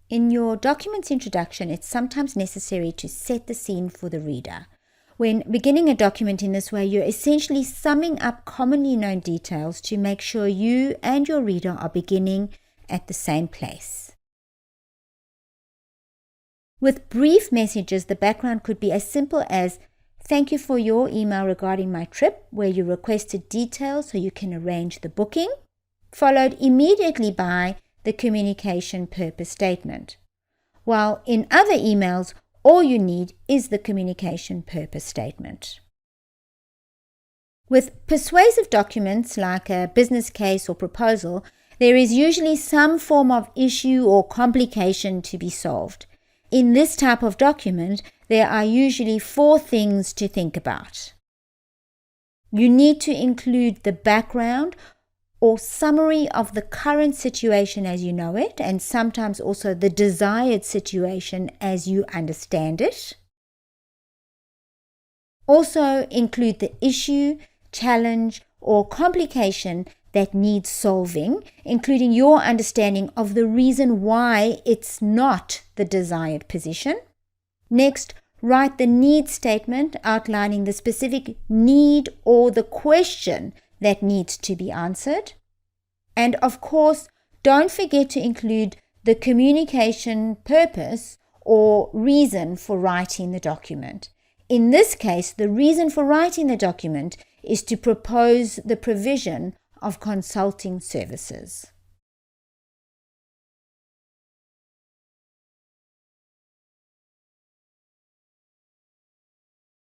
In your document's introduction, it's sometimes necessary to set the scene for the reader. When beginning a document in this way, you're essentially summing up commonly known details to make sure you and your reader are beginning at the same place. With brief messages, the background could be as simple as, "Thank you for your email regarding my trip," where you requested details so you can arrange the booking, followed immediately by the communication purpose statement. While in other emails, all you need is the communication purpose statement. With persuasive documents like a business case or proposal, there is usually some form of issue or complication to be solved. In this type of document, there are usually 4 things to think about. You need to include the background or summary of the current situation as you know it, and sometimes also the desired situation as you understand it. Also include the issue, challenge, or complication that needs solving, including your understanding of the reason why it's not the desired position. Next, write the need statement outlining the specific need or the question that needs to be answered. And of course, don't forget to include the communication purpose or reason for writing the document. In this case, the reason for writing the document is to propose the provision of consulting services.